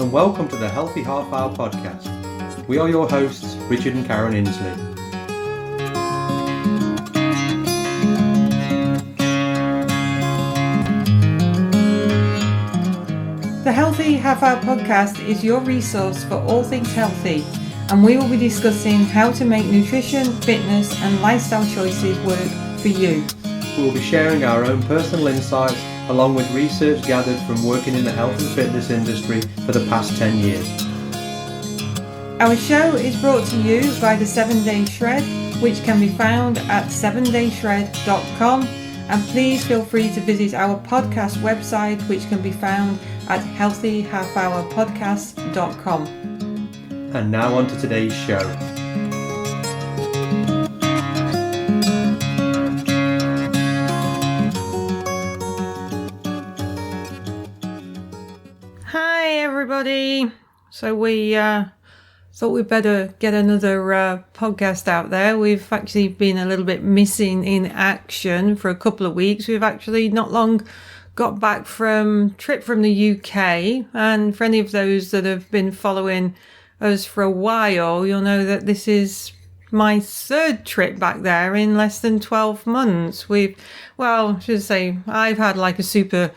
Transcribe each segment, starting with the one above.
and welcome to the Healthy Half Hour podcast. We are your hosts, Richard and Karen Inslee. The Healthy Half Hour podcast is your resource for all things healthy, and we will be discussing how to make nutrition, fitness and lifestyle choices work for you. We will be sharing our own personal insights along with research gathered from working in the health and fitness industry for the past 10 years. Our show is brought to you by the 7 Day Shred, which can be found at 7dayshred.com, and please feel free to visit our podcast website, which can be found at healthyhalfhourpodcast.com. And now on to today's show. Hi everybody. So we thought we'd better get another podcast out there. We've actually been a little bit missing in action for a couple of weeks. We've actually not long got back from trip from the UK, and for any of those that have been following us for a while, you'll know that this is my third trip back there in less than 12 months. I've had like a super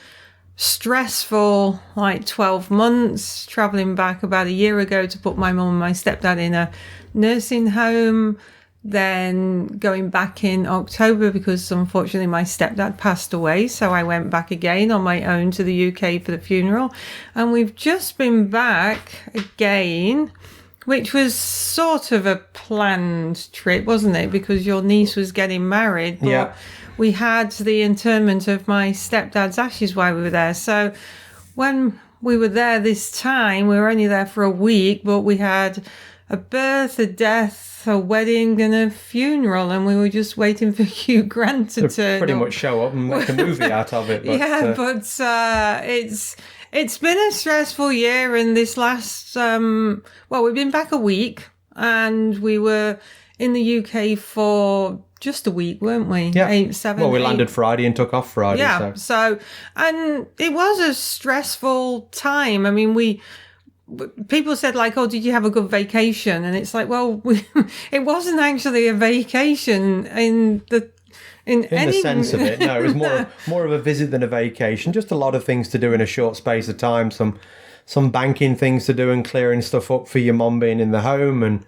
stressful 12 months, traveling back about a year ago to put my mum and my stepdad in a nursing home, then going back in October because unfortunately my stepdad passed away, so I went back again on my own to the UK for the funeral, and we've just been back again, which was sort of a planned trip, wasn't it, because your niece was getting married, but yeah. We had the interment of my stepdad's ashes while we were there. So when we were there this time, we were only there for a week, but we had a birth, a death, a wedding and a funeral, and we were just waiting for Hugh Grant to turn pretty up. Much show up and make a movie out of it. But, it's been a stressful year, and this last, we've been back a week, and we were in the UK for just a week, weren't we? Yeah. We landed Friday and took off Friday. Yeah. So, and it was a stressful time. I mean, people said oh, did you have a good vacation? And it's it wasn't actually a vacation in the sense of it. No, it was more of a visit than a vacation. Just a lot of things to do in a short space of time. Some banking things to do and clearing stuff up for your mum being in the home and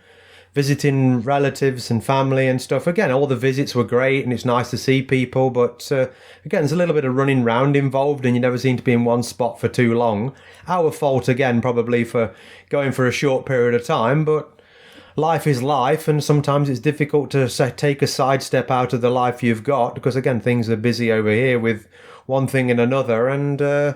visiting relatives and family and stuff. Again, all the visits were great and it's nice to see people, but again, there's a little bit of running round involved and you never seem to be in one spot for too long. Our fault again, probably, for going for a short period of time, but life is life, and sometimes it's difficult to take a sidestep out of the life you've got, because again, things are busy over here with one thing and another, and I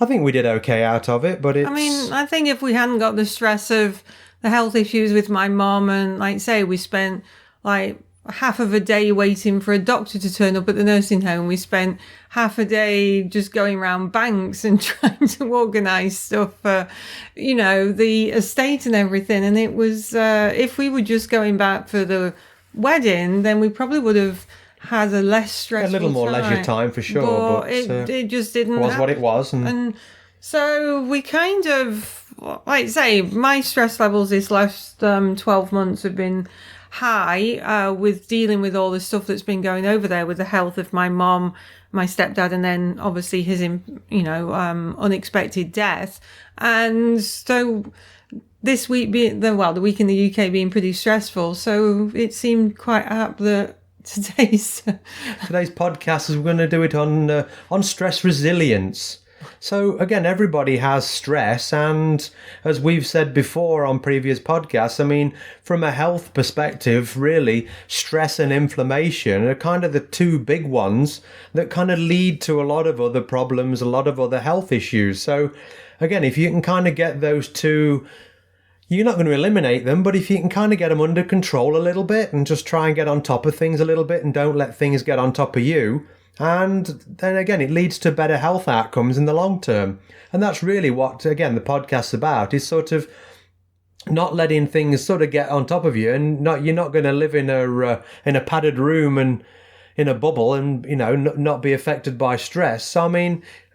think we did okay out of it, but I think if we hadn't got the stress of the health issues with my mom, and we spent half of a day waiting for a doctor to turn up at the nursing home. We spent half a day just going around banks and trying to organise stuff for, the estate and everything. And it was, if we were just going back for the wedding, then we probably would have had a less stressful a little more time. Leisure time for sure. But it just didn't was what it was. And so we kind of, my stress levels this last 12 months have been high with dealing with all the stuff that's been going over there with the health of my mom, my stepdad, and then obviously his, unexpected death. And so this week being the week in the UK being pretty stressful, so it seemed quite apt that today's podcast is we're going to do it on stress resilience. So again, everybody has stress, and as we've said before on previous podcasts, from a health perspective, really, stress and inflammation are kind of the two big ones that kind of lead to a lot of other problems, a lot of other health issues. So again, if you can kind of get those two, you're not going to eliminate them, but if you can kind of get them under control a little bit and just try and get on top of things a little bit and don't let things get on top of you, and then again, it leads to better health outcomes in the long term. And that's really what, again, the podcast's about, is sort of not letting things sort of get on top of you, and you're not going to live in a padded room and in a bubble and, not be affected by stress. So,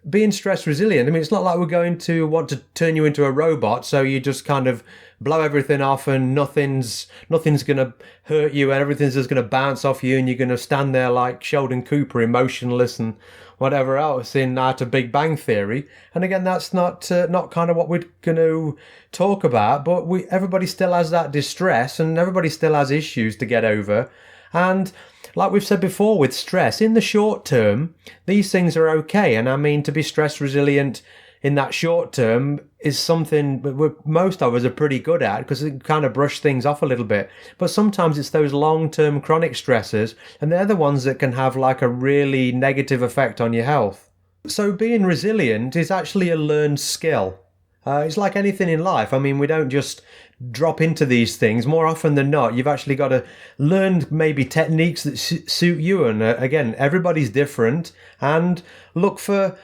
being stress resilient, I mean, it's not like we're going to want to turn you into a robot, so you just kind of blow everything off and nothing's going to hurt you and everything's just going to bounce off you and you're going to stand there like Sheldon Cooper, emotionless and whatever else in Out of Big Bang Theory. And again, that's not kind of what we're going to talk about, but everybody still has that distress and everybody still has issues to get over. And like we've said before with stress, in the short term, these things are okay. And I mean, to be stress resilient in that short term is something most of us are pretty good at because it kind of brush things off a little bit. But sometimes it's those long-term chronic stressors, and they're the ones that can have like a really negative effect on your health. So being resilient is actually a learned skill. It's like anything in life. I mean, we don't just drop into these things. More often than not, you've actually got to learn maybe techniques that suit you. And again, everybody's different, and look for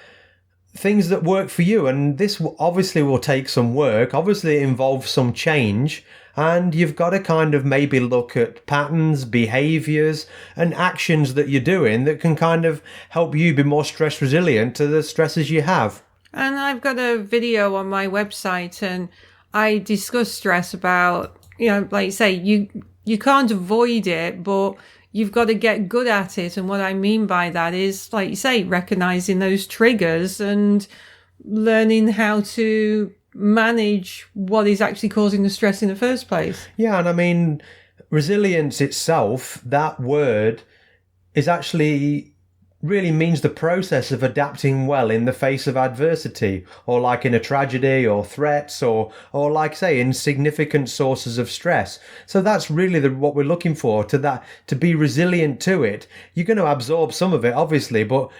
things that work for you. And this obviously will take some work. Obviously, it involves some change. And you've got to kind of maybe look at patterns, behaviors, and actions that you're doing that can kind of help you be more stress resilient to the stresses you have. And I've got a video on my website, and I discuss stress about, like you say, you can't avoid it, but you've got to get good at it. And what I mean by that is, like you say, recognizing those triggers and learning how to manage what is actually causing the stress in the first place. Yeah, and I mean, resilience itself, that word is actually really means the process of adapting well in the face of adversity, or like in a tragedy or threats, or like say in significant sources of stress. So that's really what we're looking for, to be resilient to it. You're going to absorb some of it, obviously, but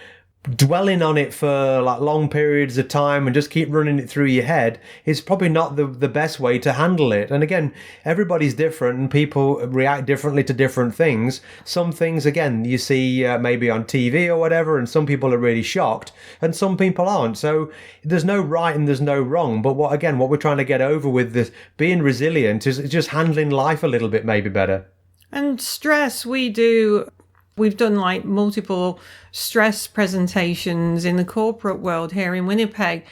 dwelling on it for like long periods of time and just keep running it through your head is probably not the best way to handle it. And again, everybody's different and people react differently to different things. Some things, again, you see maybe on TV or whatever, and some people are really shocked and some people aren't. So there's no right and there's no wrong. But what we're trying to get over with this being resilient is just handling life a little bit maybe better. And stress, we've done like multiple stress presentations in the corporate world here in Winnipeg.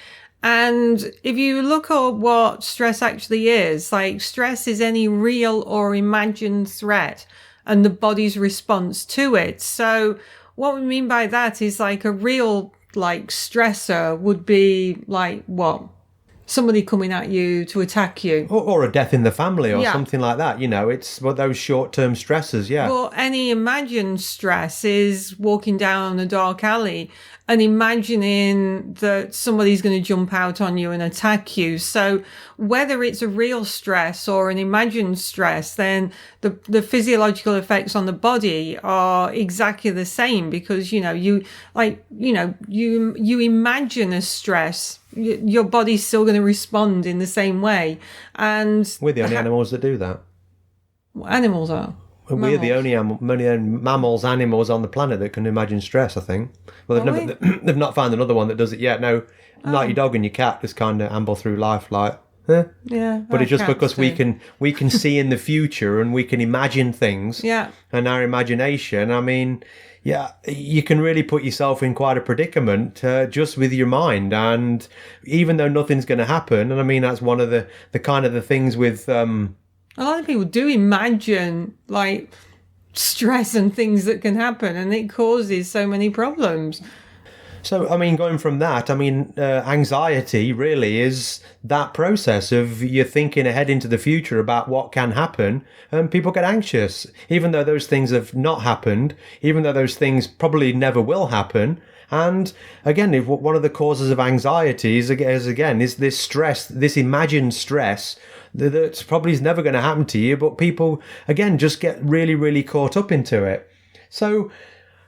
And if you look at what stress actually is, like stress is any real or imagined threat and the body's response to it. So what we mean by that is like a real like stressor would be like what? Somebody coming at you to attack you. Or a death in the family or something like that. It's those short-term stresses, yeah. Well, any imagined stress is walking down a dark alley and imagining that somebody's going to jump out on you and attack you. So whether it's a real stress or an imagined stress, then the physiological effects on the body are exactly the same, because, you imagine a stress, your body's still going to respond in the same way. And we're the only animals that do that. Animals are. We're the only animals on the planet that can imagine stress, I think. Well, they've not found another one that does it yet. No, like your dog and your cat just kind of amble through life like, eh. Yeah. But it's just because we can see in the future and we can imagine things. Yeah. And our imagination, I mean, yeah, you can really put yourself in quite a predicament just with your mind. And even though nothing's going to happen, and I mean, that's one of the kind of the things with... A lot of people do imagine like stress and things that can happen, and it causes so many problems. So, I mean, going from that, I mean, anxiety really is that process of you're thinking ahead into the future about what can happen, and people get anxious, even though those things have not happened, even though those things probably never will happen. And again, one of the causes of anxiety is this stress, this imagined stress that probably is never going to happen to you, but people, again, just get really, really caught up into it. So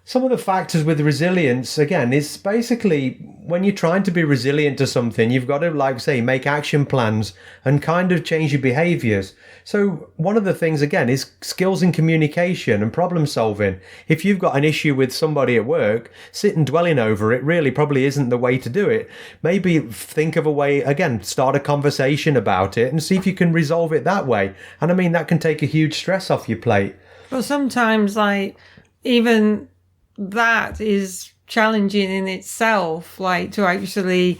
some of the factors with resilience, again, is basically when you're trying to be resilient to something, you've got to, like, say, make action plans and kind of change your behaviors. So one of the things, again, is skills in communication and problem solving. If you've got an issue with somebody at work, sitting dwelling over it really probably isn't the way to do it. Maybe think of a way, again, start a conversation about it and see if you can resolve it that way. And I mean, that can take a huge stress off your plate. Well, sometimes, like, even... that is challenging in itself, like to actually,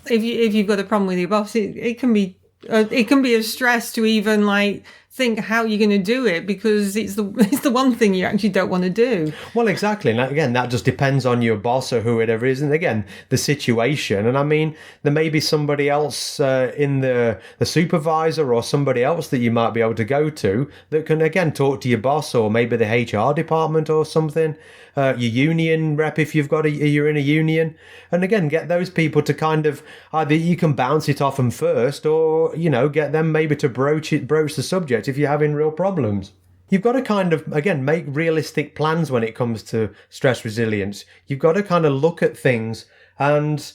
if you've got a problem with your boss, it can be a stress to even like think how you're going to do it, because it's the one thing you actually don't want to do. Well, exactly. And again, that just depends on your boss or whoever it is. And again, the situation. And I mean, there may be somebody else in the supervisor or somebody else that you might be able to go to that can, again, talk to your boss, or maybe the HR department or something, your union rep if you're in a union. And again, get those people to kind of, either you can bounce it off them first, or, get them maybe to broach the subject if you're having real problems. You've got to kind of, again, make realistic plans when it comes to stress resilience. You've got to kind of look at things and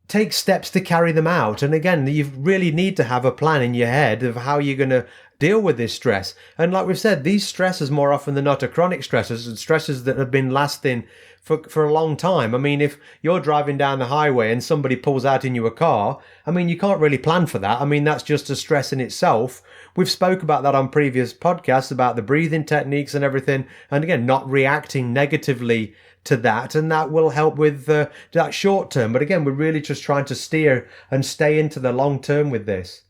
take steps to carry them out. And again, you really need to have a plan in your head of how you're going to deal with this stress. And like we've said, these stresses more often than not are chronic stresses, and stresses that have been lasting for a long time. I mean, if you're driving down the highway and somebody pulls out in your car, I mean, you can't really plan for that. I mean, that's just a stress in itself. We've spoke about that on previous podcasts, about the breathing techniques and everything. And again, not reacting negatively to that, and that will help with that short term. But again, we're really just trying to steer and stay into the long term with this.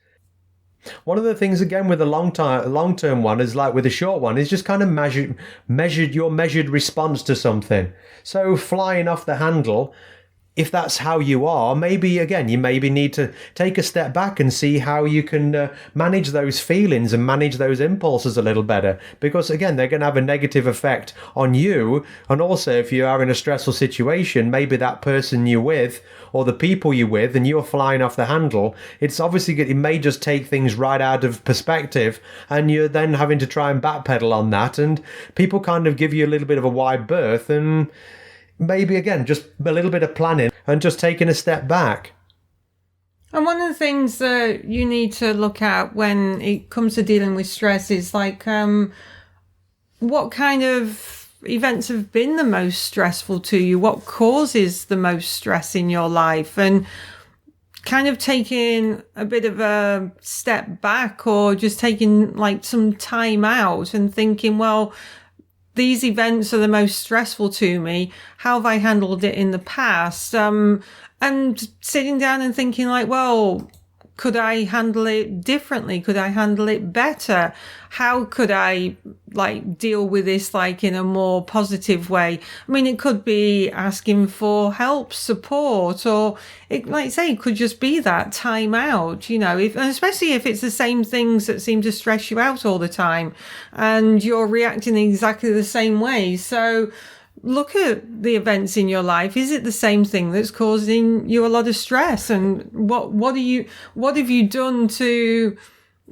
One of the things, again, with the long term one is like with the short one, is just kind of measured response to something. So flying off the handle, if that's how you are, maybe, again, you maybe need to take a step back and see how you can manage those feelings and manage those impulses a little better. Because, again, they're going to have a negative effect on you. And also, if you are in a stressful situation, maybe that person you're with or the people you're with and you're flying off the handle, it's obviously, it may just take things right out of perspective, and you're then having to try and backpedal on that. And people kind of give you a little bit of a wide berth, and maybe, again, just a little bit of planning and just taking a step back. And one of the things that you need to look at when it comes to dealing with stress is like, what kind of events have been the most stressful to you? What causes the most stress in your life? And kind of taking a bit of a step back, or just taking like some time out and thinking, well, these events are the most stressful to me. How have I handled it in the past? And sitting down and thinking like, well, could I handle it differently? Could I handle it better? How could I like deal with this like in a more positive way? I mean, it could be asking for help, support, or it, like I say, it could just be that time out, and especially if it's the same things that seem to stress you out all the time and you're reacting exactly the same way. So look at the events in your life. Is it the same thing that's causing you a lot of stress? And what have you done to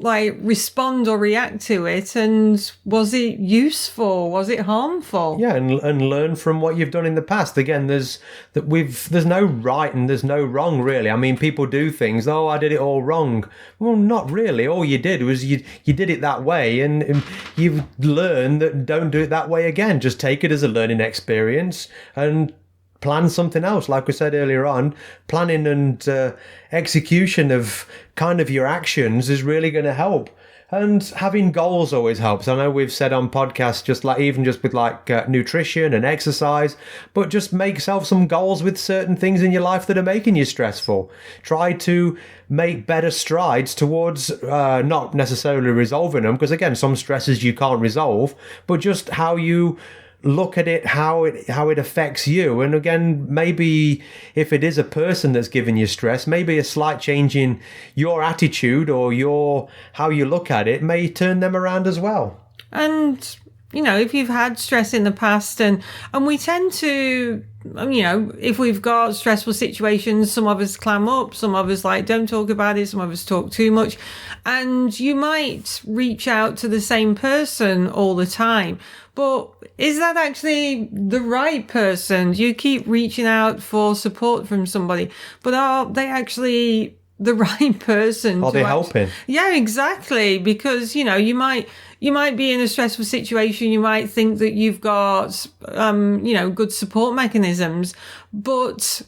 like respond or react to it? And was it useful? Was it harmful? Yeah, and learn from what you've done in the past. Again, there's no right and there's no wrong, really. I mean, people do things, oh, I did it all wrong. Well, not really. All you did was you did it that way, and you've learned that don't do it that way again. Just take it as a learning experience and plan something else. Like we said earlier on, planning and execution of kind of your actions is really going to help. And having goals always helps. I know we've said on podcasts, just like even just with like nutrition and exercise, but just make yourself some goals with certain things in your life that are making you stressful. Try to make better strides towards not necessarily resolving them, because again, some stresses you can't resolve, but just how you look at it, how it affects you. And again, maybe if it is a person that's giving you stress, maybe a slight change in your attitude or how you look at it may turn them around as well. And if you've had stress in the past, and we tend to, if we've got stressful situations, some of us clam up, some of us like don't talk about it, some of us talk too much, and you might reach out to the same person all the time. But is that actually the right person? You keep reaching out for support from somebody, but are they actually the right person? Are they helping? Yeah, exactly. Because, you might be in a stressful situation. You might think that you've got, good support mechanisms, but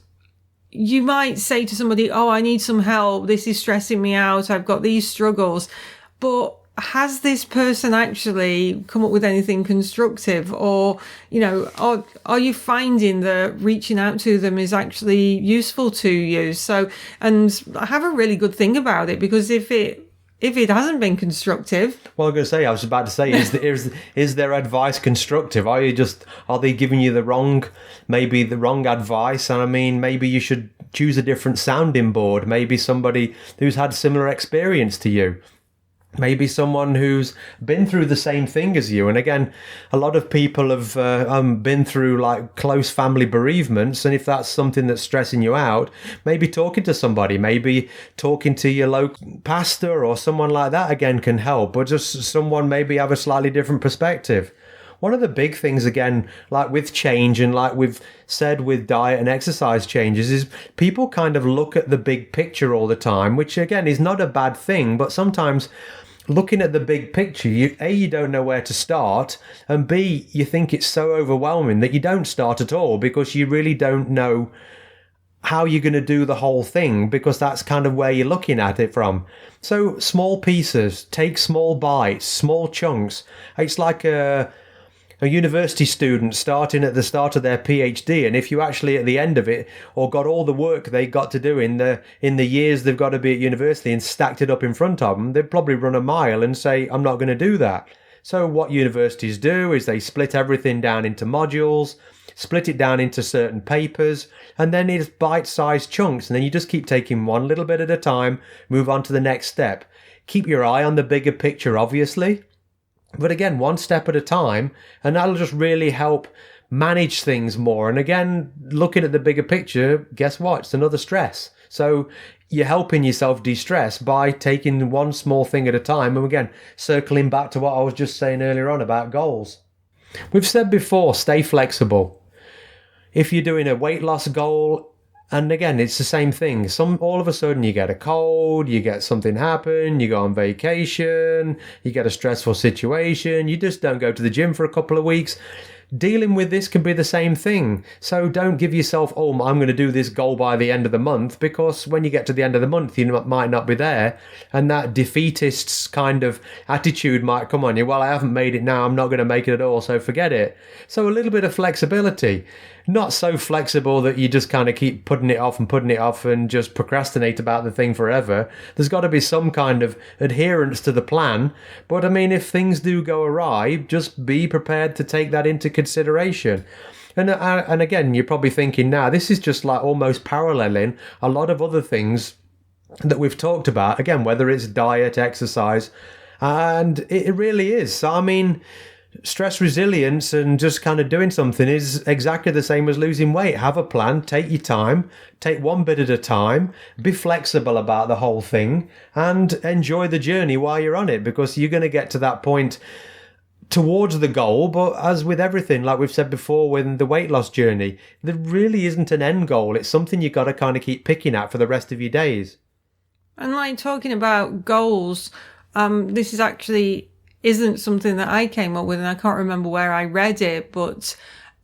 you might say to somebody, oh, I need some help. This is stressing me out. I've got these struggles. But has this person actually come up with anything constructive, or are you finding that reaching out to them is actually useful to you? So, and have a really good think about it, because if it hasn't been constructive. Well, I was about to say, is their advice constructive? Are they giving you the wrong advice? And I mean, maybe you should choose a different sounding board. Maybe somebody who's had similar experience to you. Maybe someone who's been through the same thing as you. And again, a lot of people have been through like close family bereavements. And if that's something that's stressing you out, maybe talking to somebody, maybe talking to your local pastor or someone like that again can help. Or just someone maybe have a slightly different perspective. One of the big things, again, like with change and like we've said with diet and exercise changes, is people kind of look at the big picture all the time, which again is not a bad thing, but sometimes looking at the big picture, you don't know where to start, and B, you think it's so overwhelming that you don't start at all because you really don't know how you're going to do the whole thing, because that's kind of where you're looking at it from. So small pieces, take small bites, small chunks. It's like a university student starting at the start of their PhD, and if you actually at the end of it, or got all the work they got to do in the years they've got to be at university and stacked it up in front of them, they'd probably run a mile and say, I'm not going to do that. So what universities do is they split everything down into modules, split it down into certain papers, and then it's bite-sized chunks, and then you just keep taking one little bit at a time, move on to the next step. Keep your eye on the bigger picture, obviously. But again, one step at a time, and that'll just really help manage things more. And again, looking at the bigger picture, guess what? It's another stress. So you're helping yourself de-stress by taking one small thing at a time. And again, circling back to what I was just saying earlier on about goals. We've said before, stay flexible. If you're doing a weight loss goal, and again, it's the same thing. All of a sudden you get a cold, you get something happen, you go on vacation, you get a stressful situation, you just don't go to the gym for a couple of weeks. Dealing with this can be the same thing. So don't give yourself, I'm going to do this goal by the end of the month, because when you get to the end of the month, you might not be there. And that defeatist's kind of attitude might come on you. Well, I haven't made it now. I'm not going to make it at all. So forget it. So a little bit of flexibility. Not so flexible that you just kind of keep putting it off and just procrastinate about the thing forever. There's got to be some kind of adherence to the plan. But I mean, if things do go awry, just be prepared to take that into consideration. And again, you're probably thinking now, this is just like almost paralleling a lot of other things that we've talked about. Again, whether it's diet, exercise, and it really is. So, I mean, stress resilience and just kind of doing something is exactly the same as losing weight. Have a plan, take your time, take one bit at a time, be flexible about the whole thing, and enjoy the journey while you're on it, because you're going to get to that point towards the goal. But as with everything, like we've said before, with the weight loss journey, there really isn't an end goal. It's something you've got to kind of keep picking at for the rest of your days. And like talking about goals, this is actually isn't something that I came up with, and I can't remember where I read it, but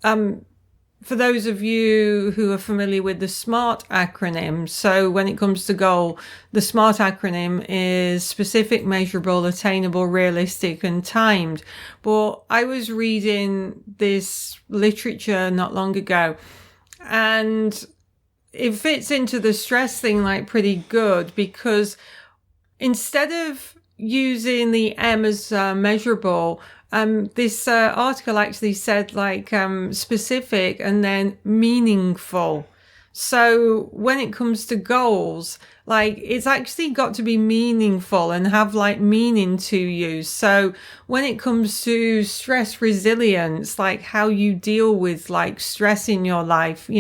for those of you who are familiar with the SMART acronym, so when it comes to goal, the SMART acronym is specific, measurable, attainable, realistic, and timed. But I was reading this literature not long ago, and it fits into the stress thing like pretty good, because instead of using the M as measurable, this article actually said like specific and then meaningful. So when it comes to goals, like it's actually got to be meaningful and have like meaning to you. So when it comes to stress resilience, like how you deal with like stress in your life,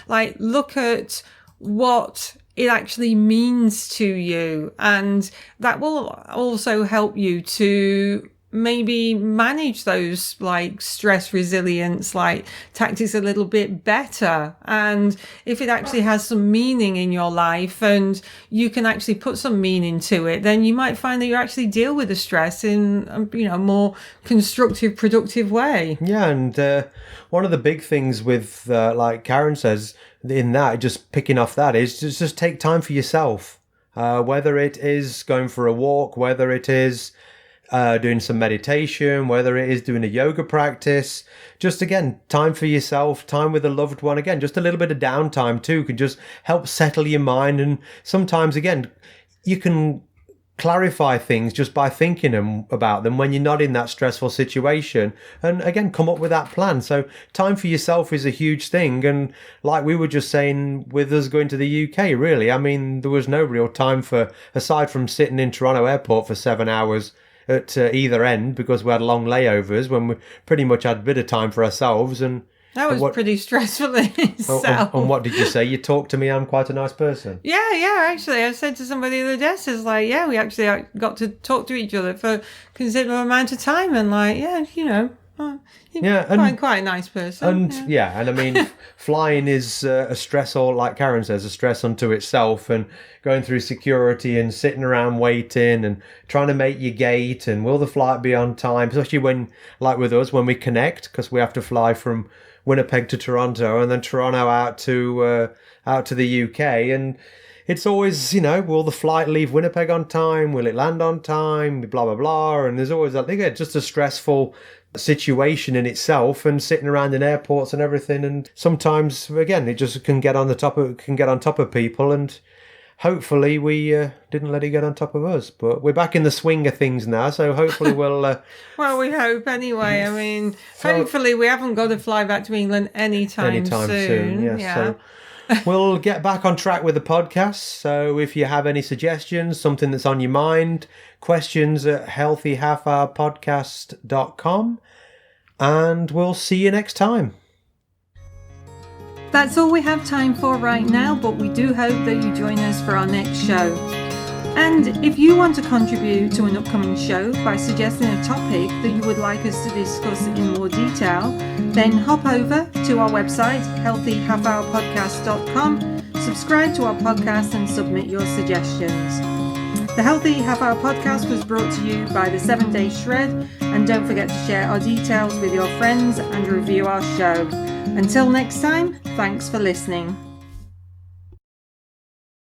like look at what it actually means to you, and that will also help you to maybe manage those like stress resilience like tactics a little bit better. And if it actually has some meaning in your life and you can actually put some meaning to it, then you might find that you actually deal with the stress in a more constructive, productive way. Yeah, and one of the big things with like Karen says in that, just picking off that, is just take time for yourself. Whether it is going for a walk, whether it is doing some meditation, whether it is doing a yoga practice, just again, time for yourself, time with a loved one. Again, just a little bit of downtime too can just help settle your mind. And sometimes, again, you can clarify things just by thinking about them when you're not in that stressful situation, and again come up with that plan. So time for yourself is a huge thing, and like we were just saying with us going to the UK, really, I mean, there was no real time for, aside from sitting in Toronto airport for 7 hours at either end because we had long layovers, when we pretty much had a bit of time for ourselves. And that was pretty stressful in itself. And what did you say? You talked to me, I'm quite a nice person. Yeah, actually. I said to somebody the other day, it's like, yeah, we actually got to talk to each other for a considerable amount of time. And like, yeah, you know, quite a nice person. And and I mean, flying is a stress, or like Karen says, a stress unto itself. And going through security and sitting around waiting and trying to make your gate, and will the flight be on time? Especially when, like with us, when we connect, because we have to fly from Winnipeg to Toronto and then Toronto out to the UK, and it's always, will the flight leave Winnipeg on time? Will it land on time? Blah blah blah. And there's always just a stressful situation in itself, and sitting around in airports and everything. And sometimes, again, it just can get on top of people, and hopefully we didn't let it get on top of us. But we're back in the swing of things now, so hopefully we'll... well, we hope anyway. I mean, hopefully we haven't got to fly back to England anytime soon. Yeah. So we'll get back on track with the podcast. So if you have any suggestions, something that's on your mind, questions at healthyhalfhourpodcast.com, and we'll see you next time. That's all we have time for right now, but we do hope that you join us for our next show. And if you want to contribute to an upcoming show by suggesting a topic that you would like us to discuss in more detail, then hop over to our website, healthyhalfhourpodcast.com, subscribe to our podcast and submit your suggestions. The Healthy Half Hour Podcast was brought to you by the 7 Day Shred, and don't forget to share our details with your friends and review our show. Until next time, thanks for listening.